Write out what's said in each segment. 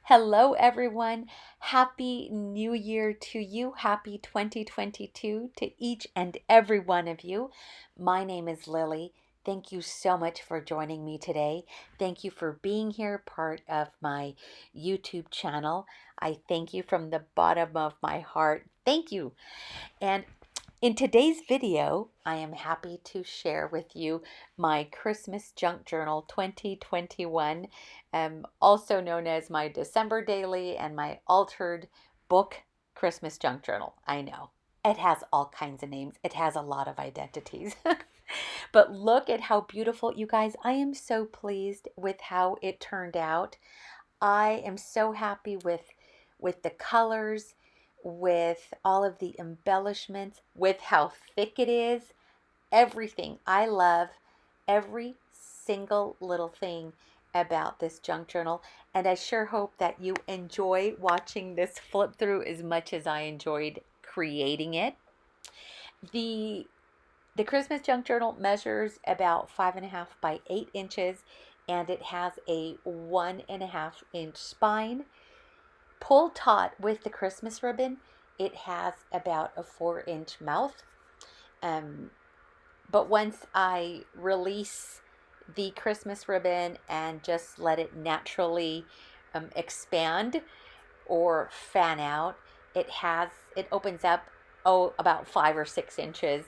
Hello, everyone. Happy New Year to you. Happy 2022 to each and every one of you. My name is Lily. Thank you so much for joining me today. Thank you for being here, part of my YouTube channel. I thank you from the bottom of my heart. Thank you. And in today's video, I am happy to share with you my Christmas Junk Journal 2021, also known as my December Daily and my altered book Christmas Junk Journal. I know it has all kinds of names, it has a lot of identities. But look at how beautiful, you guys. I am so pleased with how it turned out. I am so happy with the colors, with all of the embellishments, with how thick it is, everything. I love every single little thing about this junk journal, and I sure hope that you enjoy watching this flip through as much as I enjoyed creating it. The the Christmas Junk Journal measures about 5.5 by 8 inches, and it has a 1.5 inch spine. Pull taut with the Christmas ribbon, it has about a 4 inch mouth. Um, but once I release the Christmas ribbon and just let it naturally expand or fan out, it opens up about 5 or 6 inches.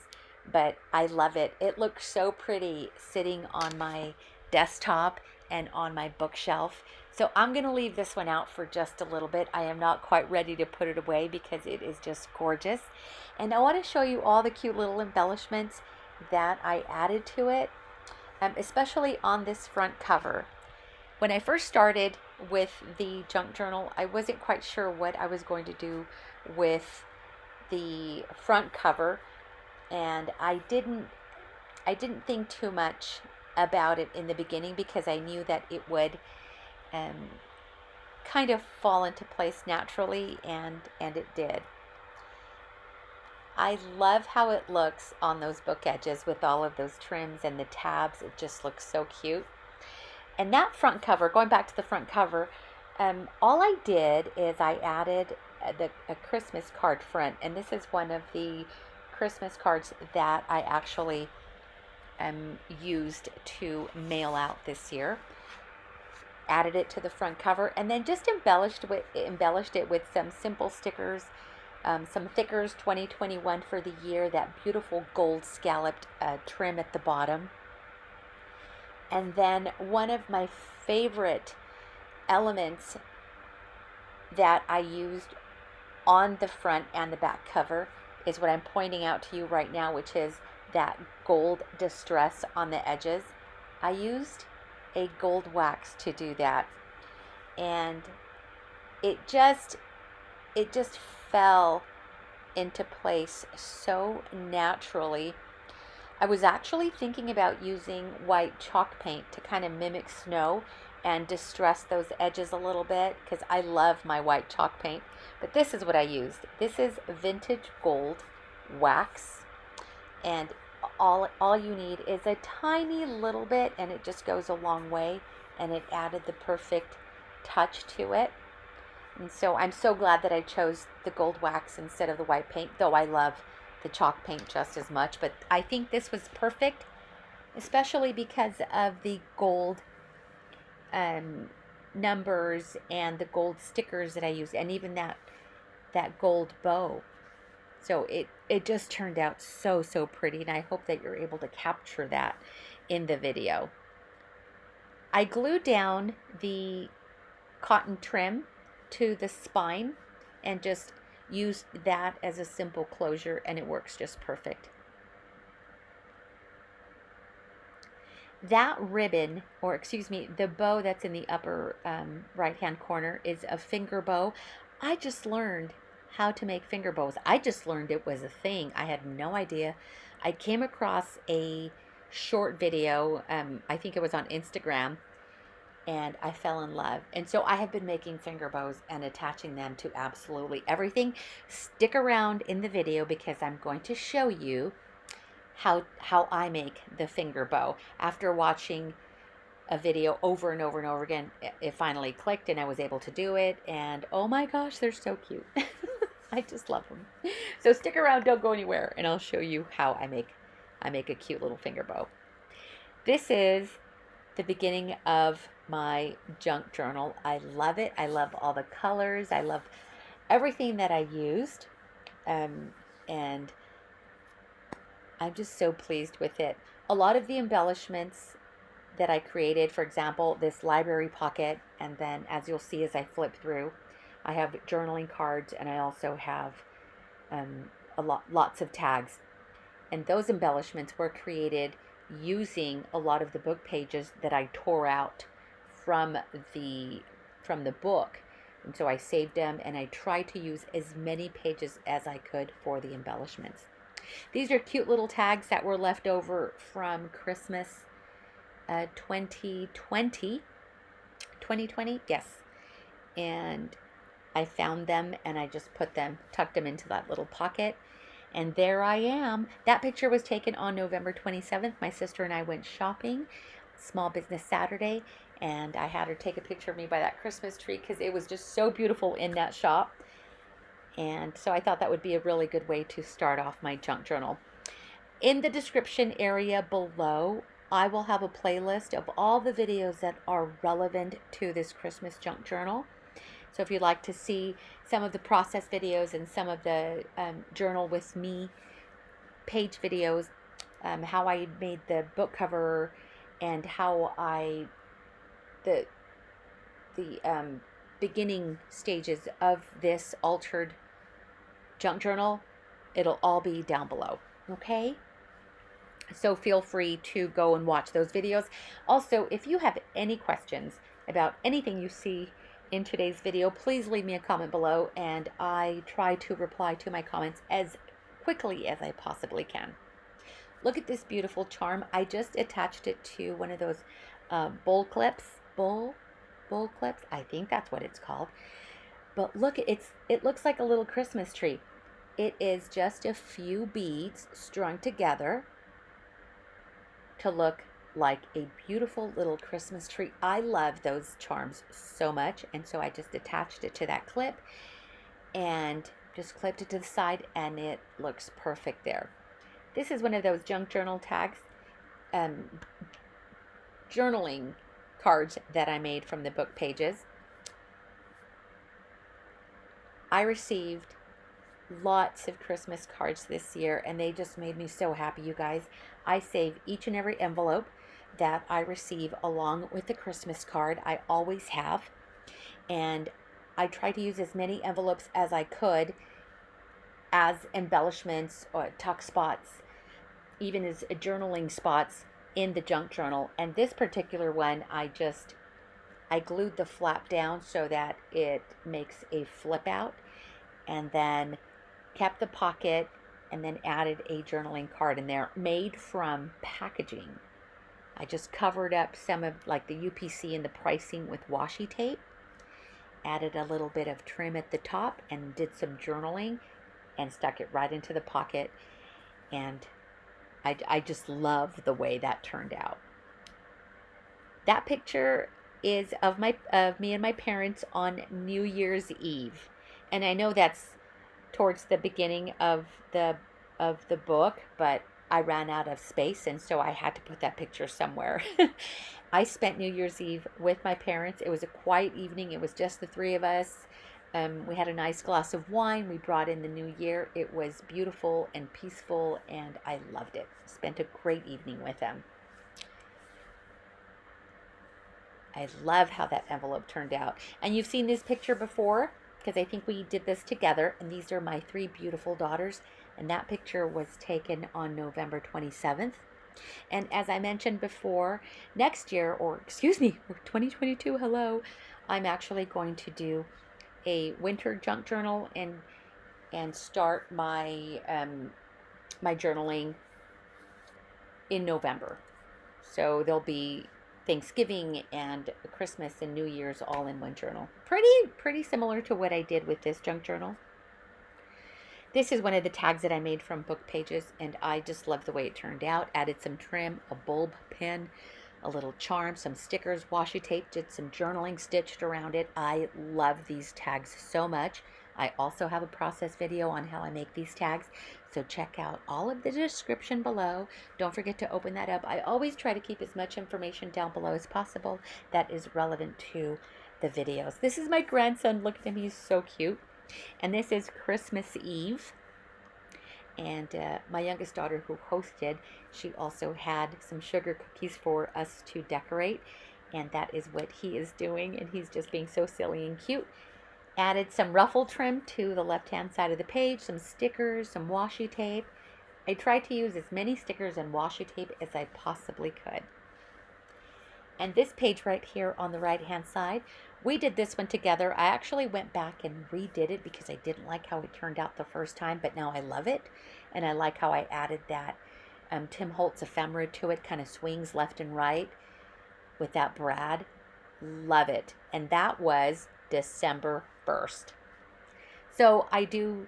But I love it. It looks so pretty sitting on my desktop and on my bookshelf. So I'm going to leave this one out for just a little bit. I am not quite ready to put it away because it is just gorgeous. And I want to show you all the cute little embellishments that I added to it, especially on this front cover. When I first started with the junk journal, I wasn't quite sure what I was going to do with the front cover, and I didn't think too much about it in the beginning because I knew that it would kind of fall into place naturally, and it did. I love how it looks on those book edges with all of those trims and the tabs. It just looks so cute. And that front cover, going back to the front cover, all I did is I added a Christmas card front, and this is one of the Christmas cards that I actually used to mail out this year. Added it to the front cover, and then just embellished it with some simple stickers, some Thickers 2021 for the year, that beautiful gold scalloped trim at the bottom. And then one of my favorite elements that I used on the front and the back cover is what I'm pointing out to you right now, which is that gold distress on the edges. I used a gold wax to do that, and it just fell into place so naturally. I was actually thinking about using white chalk paint to kind of mimic snow and distress those edges a little bit because I love my white chalk paint. But this is what I used. This is vintage gold wax, and all you need is a tiny little bit, and it just goes a long way, and it added the perfect touch to it. And so I'm so glad that I chose the gold wax instead of the white paint, though I love the chalk paint just as much. But I think this was perfect, especially because of the gold numbers and the gold stickers that I used, and even that gold bow. So it just turned out so pretty, and I hope that you're able to capture that in the video. I glued down the cotton trim to the spine and just used that as a simple closure, and it works just perfect. That ribbon, or excuse me, the bow that's in the upper right hand corner is a finger bow. I just learned how to make finger bows. I just learned it was a thing. I had no idea. I came across a short video, I think it was on Instagram, and I fell in love. And so I have been making finger bows and attaching them to absolutely everything. Stick around in the video because I'm going to show you how I make the finger bow after watching a video over and over and over again, it finally clicked and I was able to do it. And oh my gosh, they're so cute. I just love them. So stick around, don't go anywhere, and I'll show you how I make a cute little finger bow. This is the beginning of my junk journal. I love it. I love all the colors. I love everything that I used. And I'm just so pleased with it. A lot of the embellishments that I created, for example, this library pocket, and then as you'll see as I flip through, I have journaling cards, and I also have lots of tags. And those embellishments were created using a lot of the book pages that I tore out from the book. And so I saved them, and I tried to use as many pages as I could for the embellishments. These are cute little tags that were left over from Christmas 2020, yes. And I found them, and I just tucked them into that little pocket. And there I am. That picture was taken on November 27th. My sister and I went shopping, Small Business Saturday, and I had her take a picture of me by that Christmas tree because it was just so beautiful in that shop. And so I thought that would be a really good way to start off my junk journal. In the description area below, I will have a playlist of all the videos that are relevant to this Christmas junk journal. So if you'd like to see some of the process videos and some of the journal with me page videos, how I made the book cover, and how the beginning stages of this altered junk journal, it'll all be down below. Okay? So feel free to go and watch those videos. Also, if you have any questions about anything you see in today's video, please leave me a comment below, and I try to reply to my comments as quickly as I possibly can. Look at this beautiful charm. I just attached it to one of those bowl clips. Bowl clips? I think that's what it's called. But look, it looks like a little Christmas tree. It is just a few beads strung together to look like a beautiful little Christmas tree. I love those charms so much, and so I just attached it to that clip and just clipped it to the side, and it looks perfect there. This is one of those junk journal tags, journaling cards that I made from the book pages. I received lots of Christmas cards this year, and they just made me so happy, you guys. I save each and every envelope that I receive along with the Christmas card. I always have. And I try to use as many envelopes as I could as embellishments or tuck spots, even as journaling spots in the junk journal. And this particular one, I glued the flap down so that it makes a flip out, and then kept the pocket, and then added a journaling card in there made from packaging. I just covered up some of like the UPC and the pricing with washi tape, added a little bit of trim at the top, and did some journaling and stuck it right into the pocket. And I just love the way that turned out. That picture is of me and my parents on New Year's Eve. And I know that's towards the beginning of the book, but I ran out of space, and so I had to put that picture somewhere. I spent New Year's Eve with my parents. It was a quiet evening. It was just the three of us. We had a nice glass of wine. We brought in the new year. It was beautiful and peaceful, and I loved it. Spent a great evening with them. I love how that envelope turned out. And you've seen this picture before, because I think we did this together, and these are my three beautiful daughters, and that picture was taken on November 27th. And as I mentioned before, next year, or excuse me, 2022, hello, I'm actually going to do a winter junk journal and start my my journaling in November. So there'll be Thanksgiving and Christmas and New Year's all in one journal. Pretty similar to what I did with this junk journal. This is one of the tags that I made from book pages, and I just love the way it turned out. Added some trim, a bulb pen, a little charm, some stickers, washi tape, did some journaling stitched around it. I love these tags so much. I also have a process video on how I make these tags, so check out all of the description below. Don't forget to open that up. I always try to keep as much information down below as possible that is relevant to the videos. This is my grandson. Look at him. He's so cute. And this is Christmas Eve. And my youngest daughter, who hosted, she also had some sugar cookies for us to decorate. And that is what he is doing. And he's just being so silly and cute. Added some ruffle trim to the left-hand side of the page, some stickers, some washi tape. I tried to use as many stickers and washi tape as I possibly could. And this page right here on the right-hand side, we did this one together. I actually went back and redid it because I didn't like how it turned out the first time, but now I love it. And I like how I added that Tim Holtz ephemera to it, kind of swings left and right with that brad. Love it. And that was December 1st. So I do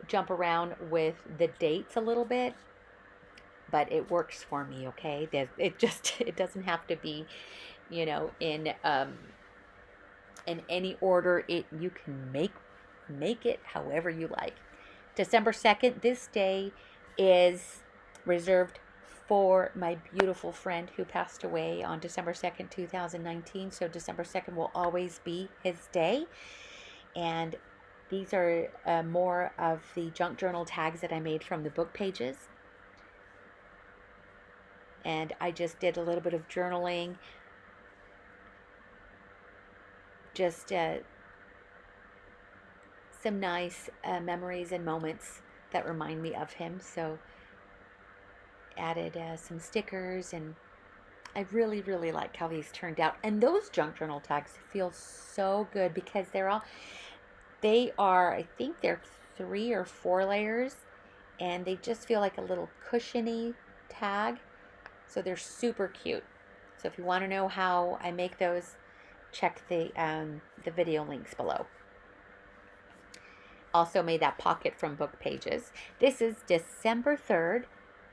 jump around with the dates a little bit, but it works for me, okay? It doesn't have to be, you know, in any order. You can make it however you like. December 2nd, this day is reserved for my beautiful friend who passed away on December 2nd, 2019. So December 2nd will always be his day. And these are more of the junk journal tags that I made from the book pages. And I just did a little bit of journaling. Just some nice memories and moments that remind me of him. So added some stickers, and I really, really like how these turned out. And those junk journal tags feel so good because they are, I think they're 3 or 4 layers, and they just feel like a little cushiony tag. So they're super cute. So if you want to know how I make those, check the video links below. Also made that pocket from book pages. This is December 3rd,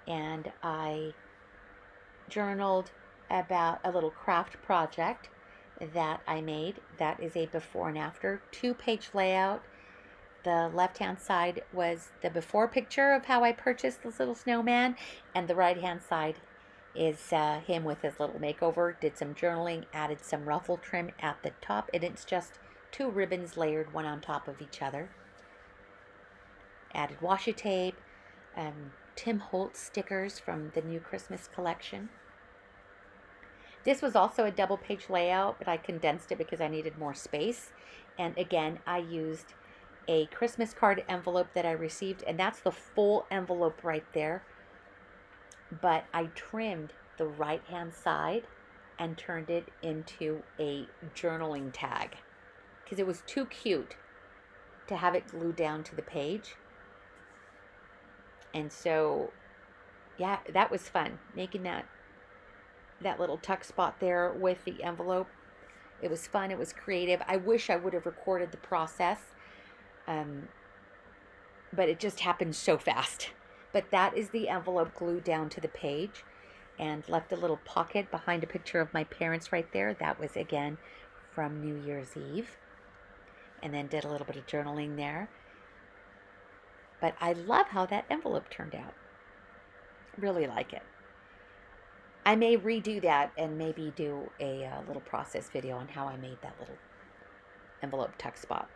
and I journaled about a little craft project that I made. That is a before and after 2-page layout. The left-hand side was the before picture of how I purchased this little snowman, and the right-hand side is him with his little makeover. Did some journaling, added some ruffle trim at the top, and it's just 2 ribbons layered one on top of each other. Added washi tape, Tim Holtz stickers from the new Christmas collection. This was also a double page layout, but I condensed it because I needed more space. And again, I used a Christmas card envelope that I received, and that's the full envelope right there. But I trimmed the right-hand side and turned it into a journaling tag because it was too cute to have it glued down to the page. And so, yeah, that was fun, making that little tuck spot there with the envelope. It was fun. It was creative. I wish I would have recorded the process, but it just happened so fast. But that is the envelope glued down to the page, and left a little pocket behind a picture of my parents right there. That was, again, from New Year's Eve. And then did a little bit of journaling there. But I love how that envelope turned out. Really like it. I may redo that and maybe do a little process video on how I made that little envelope tuck spot.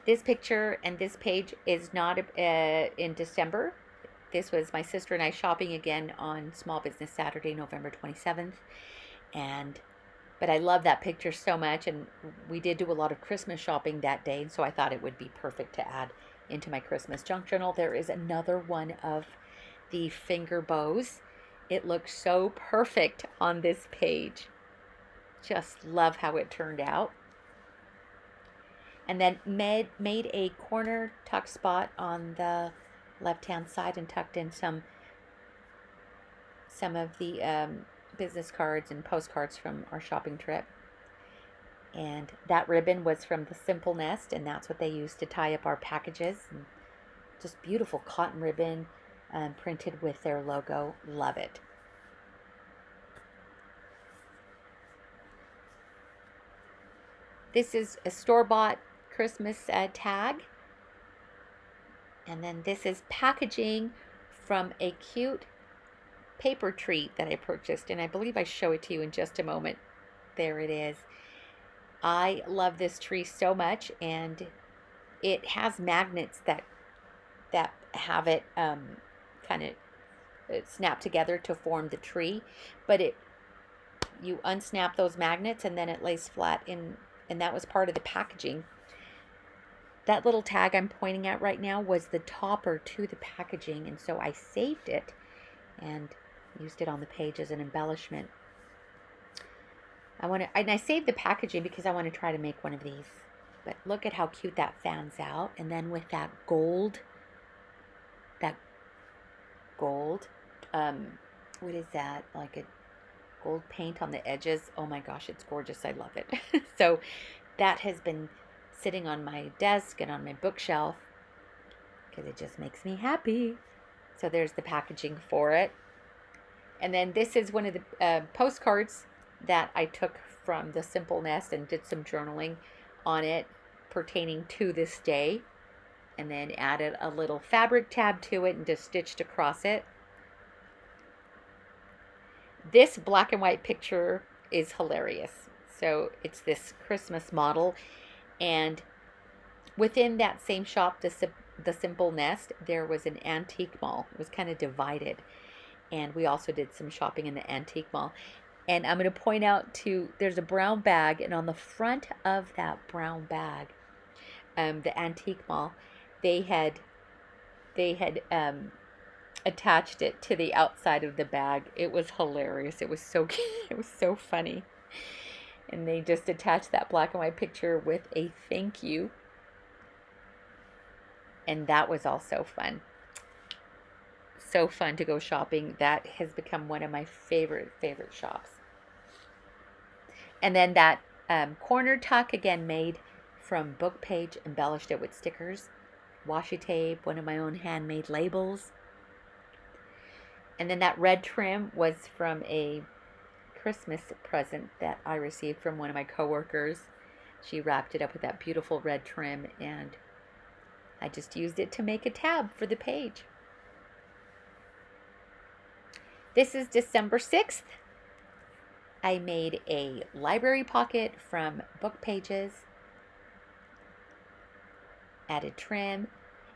This picture and this page is not in December. This was my sister and I shopping again on Small Business Saturday, November 27th. But I love that picture so much, and we did do a lot of Christmas shopping that day, so I thought it would be perfect to add into my Christmas junk journal. There is another one of the finger bows. It looks so perfect on this page. Just love how it turned out. And then made a corner tuck spot on the left-hand side and tucked in some of the business cards and postcards from our shopping trip. And that ribbon was from the Simple Nest, and that's what they used to tie up our packages. And just beautiful cotton ribbon, printed with their logo. Love it. This is a store-bought Christmas tag. And then this is packaging from a cute paper treat that I purchased. And I believe I show it to you in just a moment. There it is. I love this tree so much, and it has magnets that have it kind of snap together to form the tree. But you unsnap those magnets and then it lays flat in, and that was part of the packaging. That little tag I'm pointing at right now was the topper to the packaging, and so I saved it and used it on the page as an embellishment. I saved the packaging because I want to try to make one of these. But look at how cute that fans out, and then with that gold, what is that? Like a gold paint on the edges. Oh my gosh, it's gorgeous. I love it. So that has been sitting on my desk and on my bookshelf because it just makes me happy. So there's the packaging for it. And then this is one of the postcards that I took from the Simple Nest and did some journaling on it pertaining to this day. And then added a little fabric tab to it and just stitched across it. This black and white picture is hilarious. So it's this Christmas model. And within that same shop, the Simple Nest, there was an antique mall. It was kind of divided. And we also did some shopping in the antique mall. And I'm going to point out there's a brown bag. And on the front of that brown bag, the antique mall, they had attached it to the outside of the bag. It was hilarious. It was so it was so funny. And they just attached that black and white picture with a thank you. And that was also fun. So fun to go shopping. That has become one of my favorite shops. And then that corner tuck, again made from book page, embellished it with stickers, washi tape, one of my own handmade labels. And then that red trim was from a Christmas present that I received from one of my coworkers. She wrapped it up with that beautiful red trim, and I just used it to make a tab for the page. This is December 6th. I made a library pocket from book pages, added trim,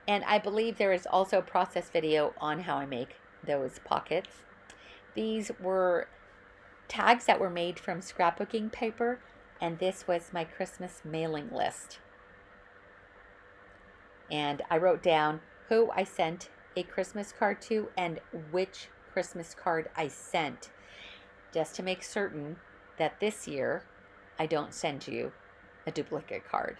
and I believe there is also a process video on how I make those pockets. These were tags that were made from scrapbooking paper, and this was my Christmas mailing list. And I wrote down who I sent a Christmas card to and which Christmas card I sent, just to make certain that this year I don't send you a duplicate card.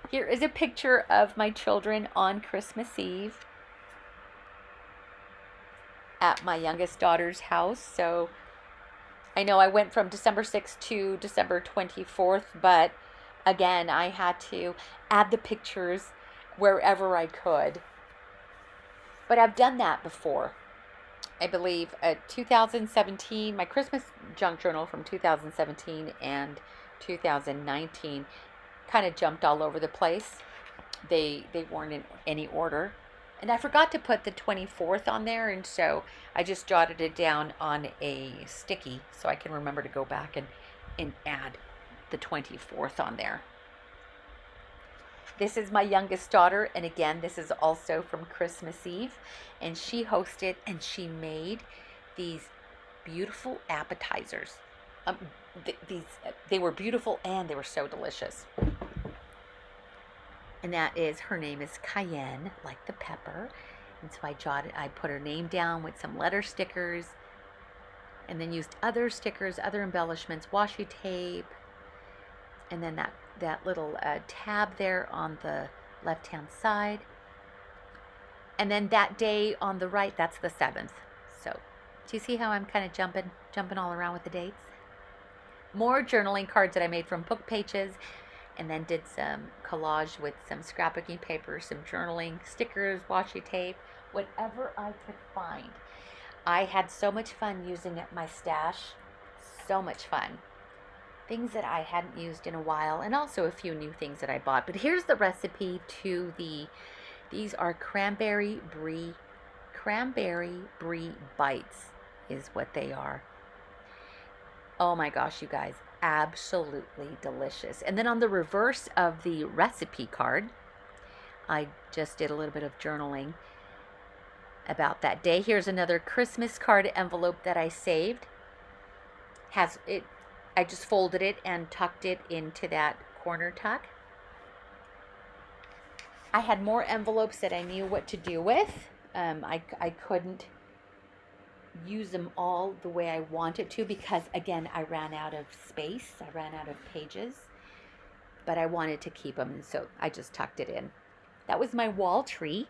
Here is a picture of my children on Christmas Eve at my youngest daughter's house. So I know I went from December 6th to December 24th, but again, I had to add the pictures wherever I could. But I've done that before. I believe 2017, my Christmas junk journal from 2017 and 2019 kind of jumped all over the place. They weren't in any order. And I forgot to put the 24th on there, and so I just jotted it down on a sticky so I can remember to go back and add the 24th on there. This is my youngest daughter, and again, this is also from Christmas Eve, and she hosted and she made these beautiful appetizers. They were beautiful and they were so delicious. And that is, her name is Cayenne, like the pepper. And so I put her name down with some letter stickers, and then used other stickers, other embellishments, washi tape, and then that little tab there on the left-hand side. And then that day on the right, that's the 7th. So, do you see how I'm kind of jumping all around with the dates? More journaling cards that I made from book pages. and then did some collage with some scrapbooking paper, some journaling, stickers, washi tape, whatever I could find. I had so much fun using my stash, so much fun. Things that I hadn't used in a while, and also a few new things that I bought. But here's the recipe to these are cranberry brie bites is what they are. Oh my gosh, you guys, absolutely delicious. And then on the reverse of the recipe card, I just did a little bit of journaling about that day. Here's another Christmas card envelope that I saved. I just folded it and tucked it into that corner tuck. I had more envelopes that I knew what to do with. I couldn't use them all the way I wanted to because, again, I ran out of space. I ran out of pages. But I wanted to keep them, and so I just tucked it in. That was my wall tree.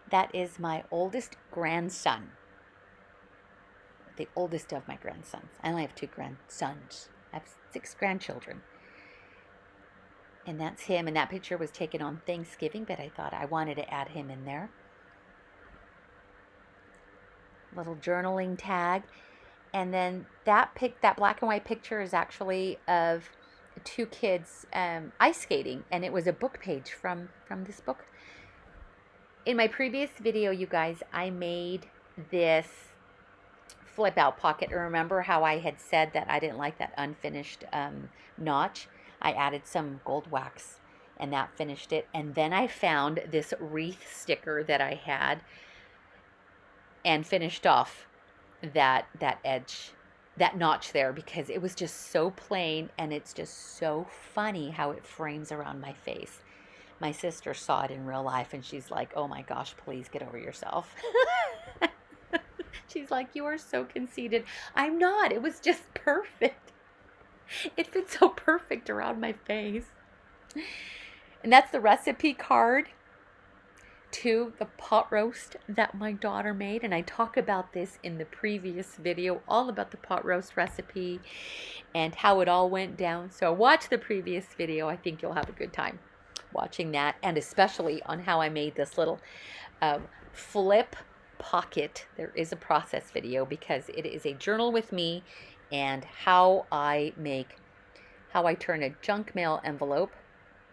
That is my oldest grandson. The oldest of my grandsons. I only have 2 grandsons. I have 6 grandchildren. And that's him. And that picture was taken on Thanksgiving, but I thought I wanted to add him in there. Little journaling tag. And then that black and white picture is actually of 2 kids ice skating. And it was a book page from this book. In my previous video, you guys, I made this flip out pocket. And remember how I had said that I didn't like that unfinished notch? I added some gold wax and that finished it. And then I found this wreath sticker that I had and finished off that edge, that notch there, because it was just so plain and it's just so funny how it frames around my face. My sister saw it in real life and she's like, oh my gosh, please get over yourself. She's like, you are so conceited. I'm not. It was just perfect. It fits so perfect around my face. And that's the recipe card to the pot roast that my daughter made. And I talk about this in the previous video, all about the pot roast recipe and how it all went down. So watch the previous video. I think you'll have a good time watching that, and especially on how I made this little flip pocket. There is a process video because it is a journal with me and how I turn a junk mail envelope,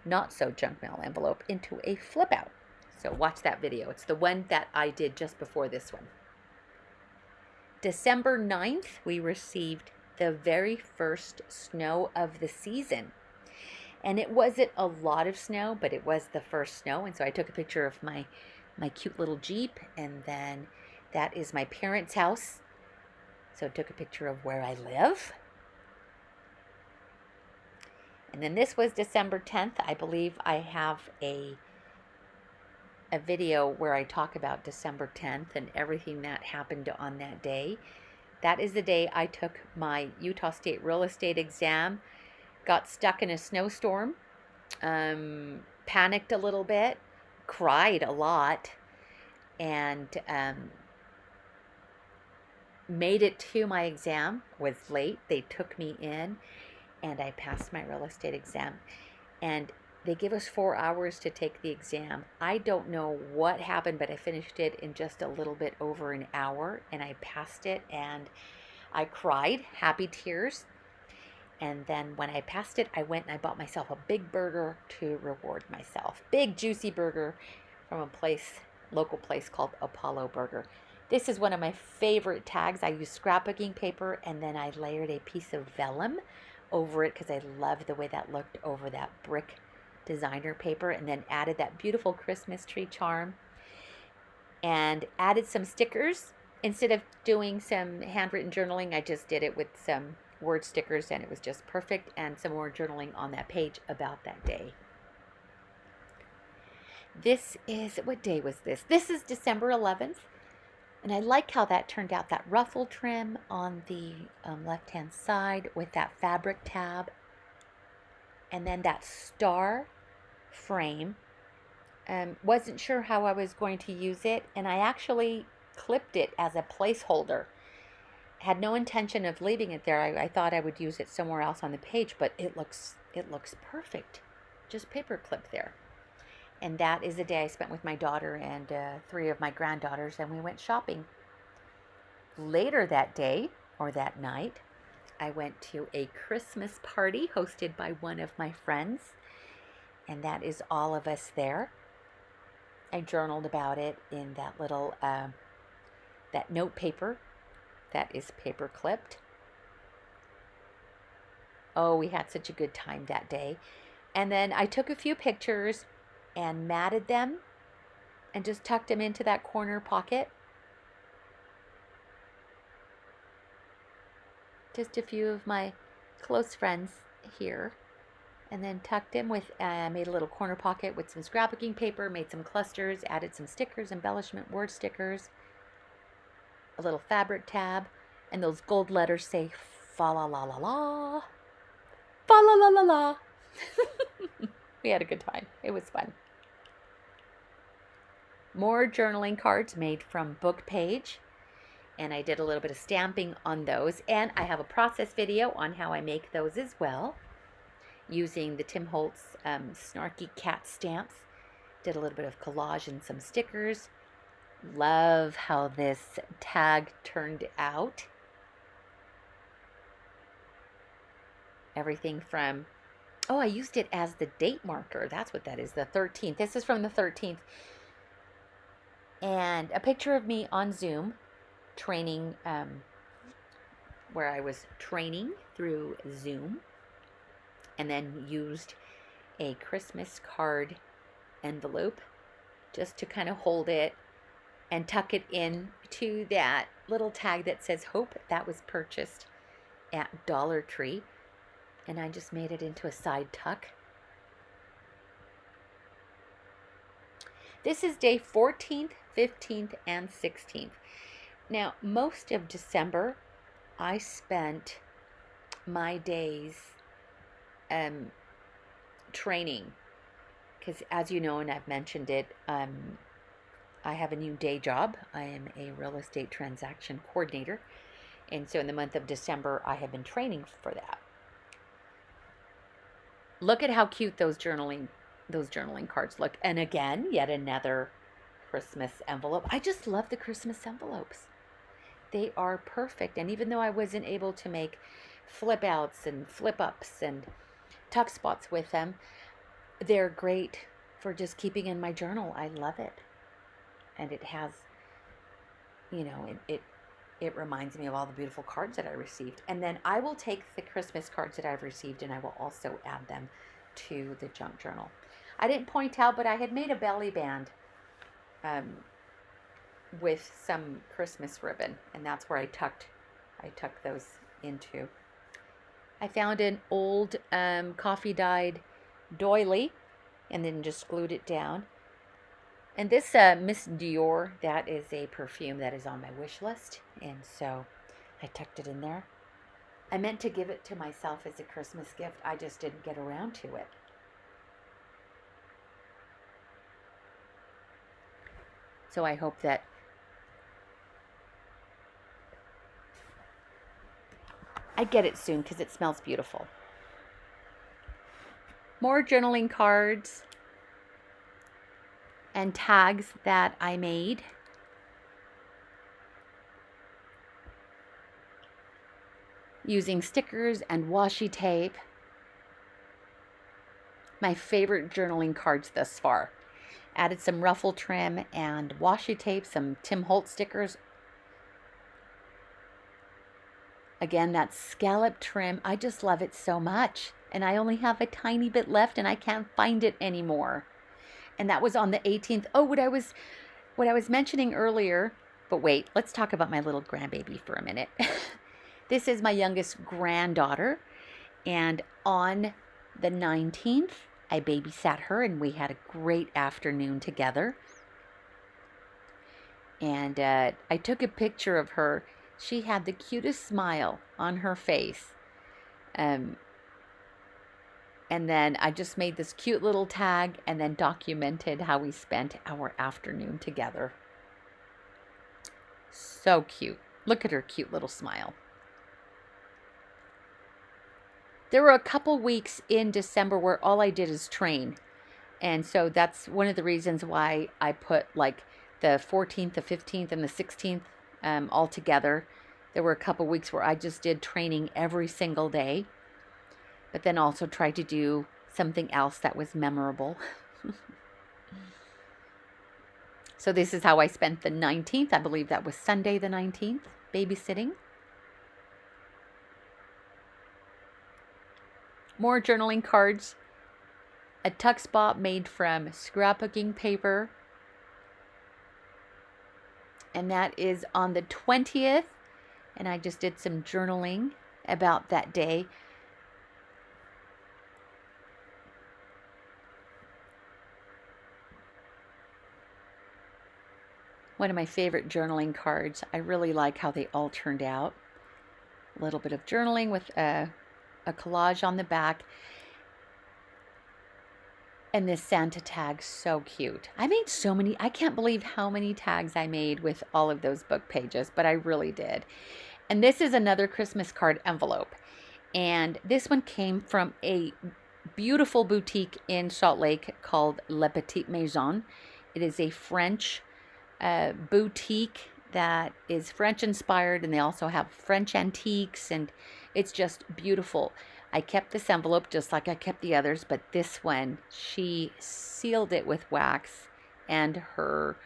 not so junk mail envelope, into a flip out. So watch that video. It's the one that I did just before this one. December 9th, we received the very first snow of the season. And it wasn't a lot of snow, but it was the first snow. And so I took a picture of my cute little Jeep. And then that is my parents' house. So I took a picture of where I live. And then this was December 10th. I believe I have a video where I talk about December 10th and everything that happened on that day. That is the day I took my Utah State real estate exam. Got stuck in a snowstorm, panicked a little bit, cried a lot, and made it to my exam. Was late. They took me in, and I passed my real estate exam. And they give us 4 hours to take the exam. I don't know what happened, but I finished it in just a little bit over an hour, and I passed it, and I cried, happy tears. And then when I passed it, I went and I bought myself a big burger to reward myself. Big juicy burger from a local place called Apollo Burger. This is one of my favorite tags. I used scrapbooking paper and then I layered a piece of vellum over it because I loved the way that looked over that brick designer paper, and then added that beautiful Christmas tree charm and added some stickers. Instead of doing some handwritten journaling, I just did it with some word stickers, and it was just perfect, and some more journaling on that page about that day. What day was this? This is December 11th, and I like how that turned out, that ruffle trim on the left-hand side with that fabric tab, and then that star frame. Wasn't sure how I was going to use it, and I actually clipped it as a placeholder. Had no intention of leaving it there. I thought I would use it somewhere else on the page, but it looks perfect. just paper clip there. And that is the day I spent with my daughter and 3 of my granddaughters, and we went shopping. Later that day, or that night, I went to a Christmas party hosted by one of my friends, and that is all of us there. I journaled about it in that little, that note paper that is paper clipped. Oh, we had such a good time that day. And then I took a few pictures and matted them and just tucked them into that corner pocket. Just a few of my close friends here. And then tucked them with, made a little corner pocket with some scrapbooking paper, made some clusters, added some stickers, embellishment word stickers, a little fabric tab, and those gold letters say fa la la la la, fa la la la la. We had a good time. It was fun. More journaling cards made from book page, and I did a little bit of stamping on those, and I have a process video on how I make those as well, using the Tim Holtz snarky cat stamps. Did a little bit of collage and some stickers. Love how this tag turned out. Everything from, oh, I used it as the date marker. That's what that is, the 13th. This is from the 13th. And a picture of me on Zoom training, where I was training through Zoom, and then used a Christmas card envelope just to kind of hold it and tuck it in to that little tag that says hope. That was purchased at Dollar Tree, and I just made it into a side tuck. This is day 14th, 15th, and 16th. Now, most of December, I spent my days training, because as you know, and I've mentioned it, I have a new day job. I am a real estate transaction coordinator, and so in the month of December, I have been training for that. Look at how cute those journaling cards look. And again, yet another Christmas envelope. I just love the Christmas envelopes. They are perfect. And even though I wasn't able to make flip outs and flip ups and tuck spots with them, they're great for just keeping in my journal. I love it. And it has, you know, it reminds me of all the beautiful cards that I received. And then I will take the Christmas cards that I've received and I will also add them to the junk journal. I didn't point out, but I had made a belly band with some Christmas ribbon, and that's where I tucked those into. I found an old coffee dyed doily and then just glued it down. And this Miss Dior, that is a perfume that is on my wish list, and so I tucked it in there. I meant to give it to myself as a Christmas gift. I just didn't get around to it. So I hope that I get it soon because it smells beautiful. More journaling cards and tags that I made. Using stickers and washi tape. My favorite journaling cards thus far. Added some ruffle trim and washi tape, some Tim Holtz stickers. Again, that scallop trim, I just love it so much. And I only have a tiny bit left and I can't find it anymore. And that was on the 18th. Oh, what I was mentioning earlier, but wait, let's talk about my little grandbaby for a minute. This is my youngest granddaughter, and on the 19th, I babysat her, and we had a great afternoon together. And I took a picture of her. She had the cutest smile on her face. And then I just made this cute little tag and then documented how we spent our afternoon together. So cute. Look at her cute little smile. There were a couple weeks in December where all I did is train. And so that's one of the reasons why I put like the 14th, the 15th, and the 16th all together. There were a couple weeks where I just did training every single day, but then also tried to do something else that was memorable. So this is how I spent the 19th. I believe that was Sunday the 19th, babysitting. More journaling cards. A tuck spot made from scrapbooking paper. And that is on the 20th. And I just did some journaling about that day. One of my favorite journaling cards. I really like how they all turned out. A little bit of journaling with a collage on the back. And this Santa tag, so cute. I made so many. I can't believe how many tags I made with all of those book pages, but I really did. And this is another Christmas card envelope. And this one came from a beautiful boutique in Salt Lake called La Petite Maison. It is a French boutique that is French inspired, and they also have French antiques, and it's just beautiful. I kept this envelope just like I kept the others, but this one, she sealed it with wax and her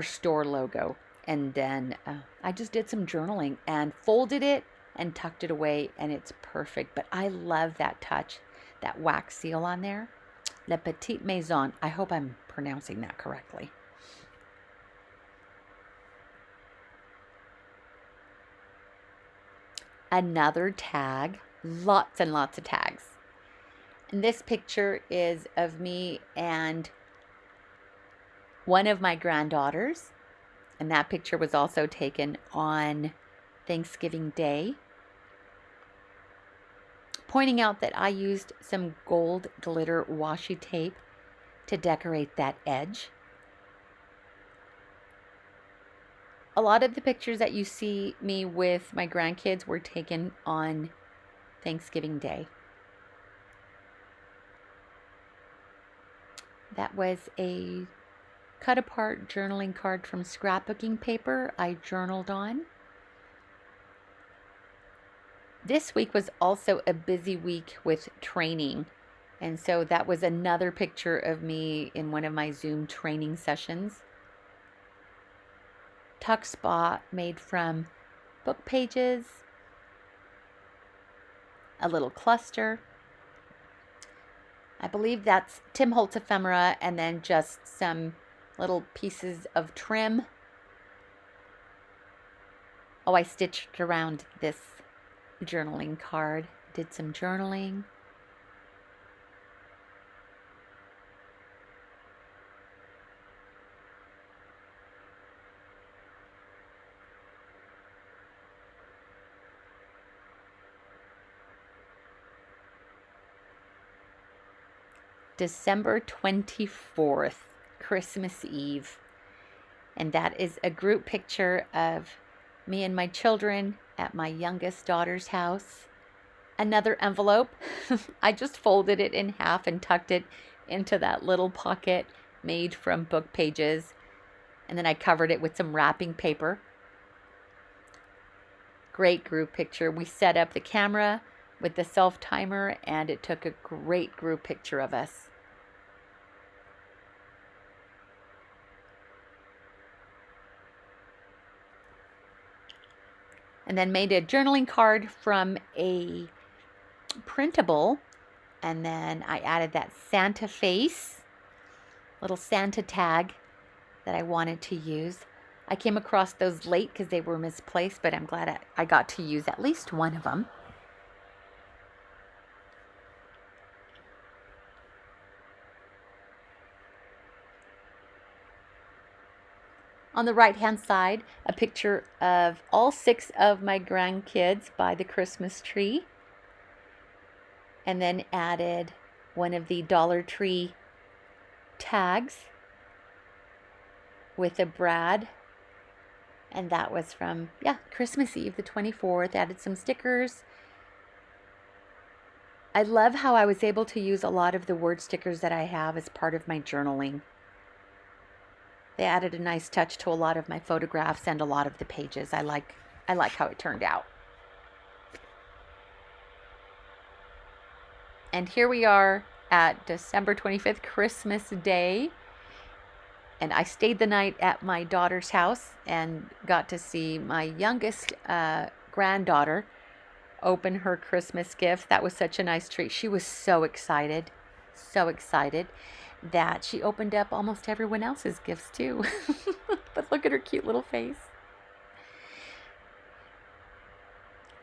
store logo. And then I just did some journaling and folded it and tucked it away, and it's perfect. But I love that touch, that wax seal on there. La Petite Maison. I hope I'm pronouncing that correctly. Another tag. Lots and lots of tags. And this picture is of me and one of my granddaughters. And that picture was also taken on Thanksgiving Day. Pointing out that I used some gold glitter washi tape to decorate that edge. A lot of the pictures that you see me with my grandkids were taken on Thanksgiving Day. That was a cut apart journaling card from scrapbooking paper I journaled on. This week was also a busy week with training. And so that was another picture of me in one of my Zoom training sessions. Tuck spot made from book pages. A little cluster. I believe that's Tim Holtz ephemera, and then just some little pieces of trim. Oh, I stitched around this journaling card. Did some journaling. December 24th, Christmas Eve. And that is a group picture of me and my children at my youngest daughter's house. Another envelope. I just folded it in half and tucked it into that little pocket made from book pages. And then I covered it with some wrapping paper. Great group picture. We set up the camera with the self timer, and it took a great group picture of us. And then made a journaling card from a printable, and then I added that Santa face, little Santa tag that I wanted to use. I came across those late because they were misplaced, but I'm glad I got to use at least one of them. On the right-hand side, a picture of all 6 of my grandkids by the Christmas tree. And then added one of the Dollar Tree tags with a brad. And that was from, Christmas Eve, the 24th. Added some stickers. I love how I was able to use a lot of the word stickers that I have as part of my journaling. They added a nice touch to a lot of my photographs and a lot of the pages. I like how it turned out. And here we are at December 25th, Christmas Day. And I stayed the night at my daughter's house and got to see my youngest granddaughter open her Christmas gift. That was such a nice treat. She was so excited that she opened up almost everyone else's gifts too. But look at her cute little face.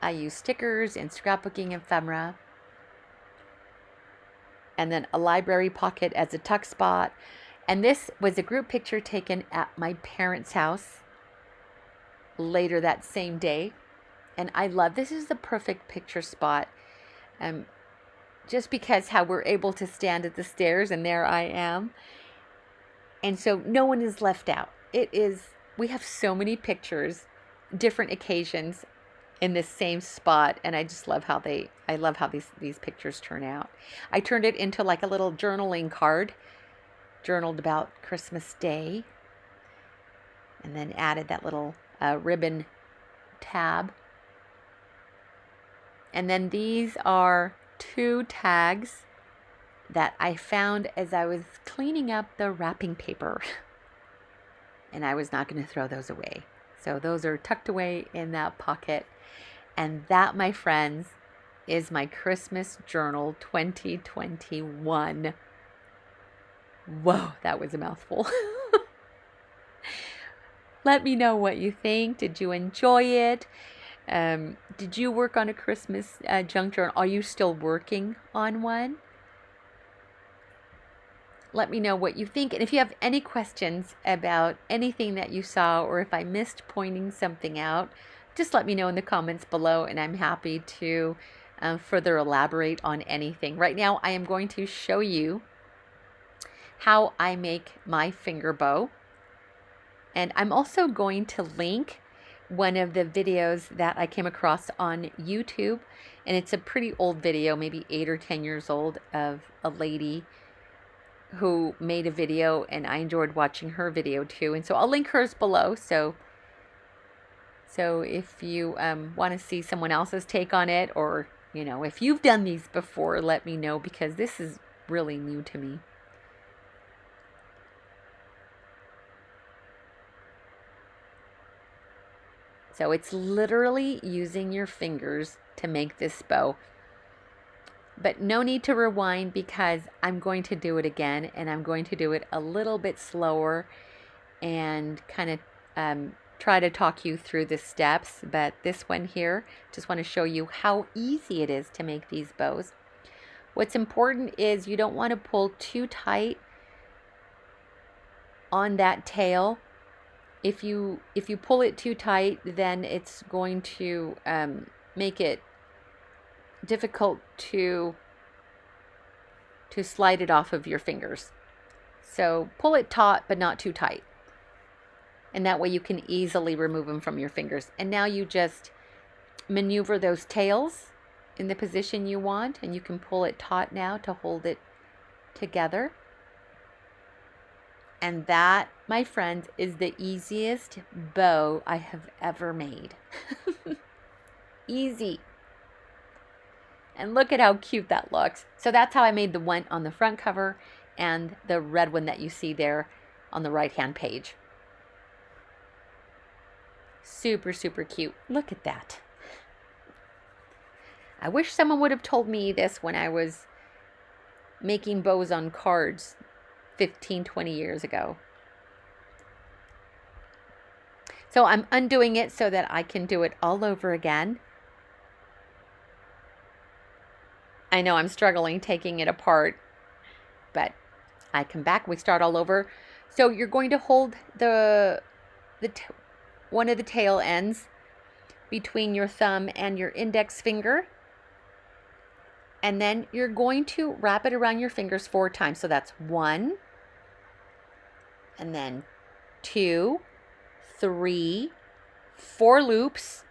I use stickers and scrapbooking ephemera, and then a library pocket as a tuck spot. And this was a group picture taken at my parents' house later that same day. And I love, this is the perfect picture spot. Just because how we're able to stand at the stairs, and there I am. And so no one is left out. We have so many pictures, different occasions in this same spot, and I just love how these pictures turn out. I turned it into like a little journaling card, journaled about Christmas Day, and then added that little ribbon tab. And then these are 2 tags that I found as I was cleaning up the wrapping paper. And I was not going to throw those away. So those are tucked away in that pocket. And that, my friends, is my Christmas journal 2021. Whoa, that was a mouthful. Let me know what you think. Did you enjoy it? Did you work on a Christmas junk journal? Are you still working on one? Let me know what you think. And if you have any questions about anything that you saw, or if I missed pointing something out, just let me know in the comments below, and I'm happy to further elaborate on anything. Right now, I am going to show you how I make my finger bow. And I'm also going to link one of the videos that I came across on YouTube. And it's a pretty old video, maybe 8 or 10 years old, of a lady who made a video, and I enjoyed watching her video too. And so I'll link hers below. So if you want to see someone else's take on it, or, you know, if you've done these before, let me know, because this is really new to me. So it's literally using your fingers to make this bow. But no need to rewind, because I'm going to do it again, and I'm going to do it a little bit slower and kind of try to talk you through the steps. But this one here, just want to show you how easy it is to make these bows. What's important is you don't want to pull too tight on that tail. If you pull it too tight, then it's going to make it difficult to slide it off of your fingers. So pull it taut, but not too tight. And that way you can easily remove them from your fingers. And now you just maneuver those tails in the position you want, and you can pull it taut now to hold it together. And that, my friends, is the easiest bow I have ever made. Easy. And look at how cute that looks. So that's how I made the one on the front cover, and the red one that you see there on the right-hand page. Super, super cute. Look at that. I wish someone would have told me this when I was making bows on cards 15, 20 years ago. So I'm undoing it so that I can do it all over again. I know I'm struggling taking it apart, but I come back, we start all over. So you're going to hold one of the tail ends between your thumb and your index finger. And then you're going to wrap it around your fingers 4 times. So that's 1, and then 2, 3, 4 loops.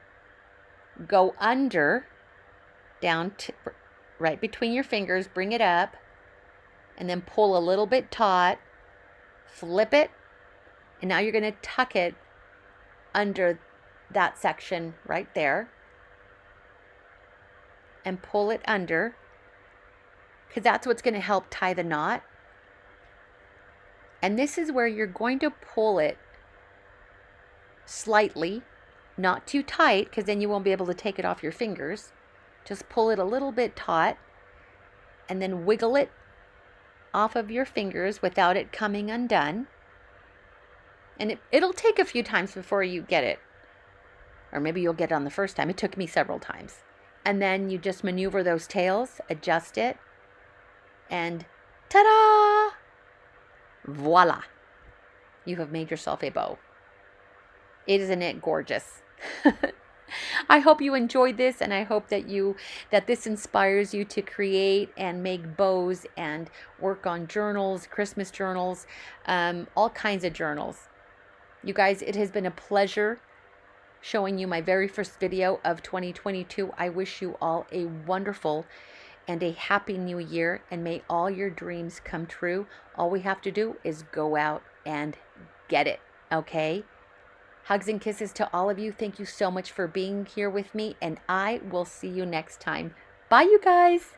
Go under, down right between your fingers, bring it up, and then pull a little bit taut, flip it, and now you're going to tuck it under that section right there and pull it under, because that's what's going to help tie the knot. And this is where you're going to pull it slightly, not too tight, because then you won't be able to take it off your fingers. Just pull it a little bit taut and then wiggle it off of your fingers without it coming undone. And it'll take a few times before you get it. Or maybe you'll get it on the first time. It took me several times. And then you just maneuver those tails, adjust it, and ta-da! Voila! You have made yourself a bow. Isn't it gorgeous? I hope you enjoyed this, and I hope that this inspires you to create and make bows and work on journals, Christmas journals, all kinds of journals. You guys, it has been a pleasure showing you my very first video of 2022. I wish you all a wonderful and a happy new year, and may all your dreams come true. All we have to do is go out and get it, okay? Hugs and kisses to all of you. Thank you so much for being here with me, and I will see you next time. Bye, you guys.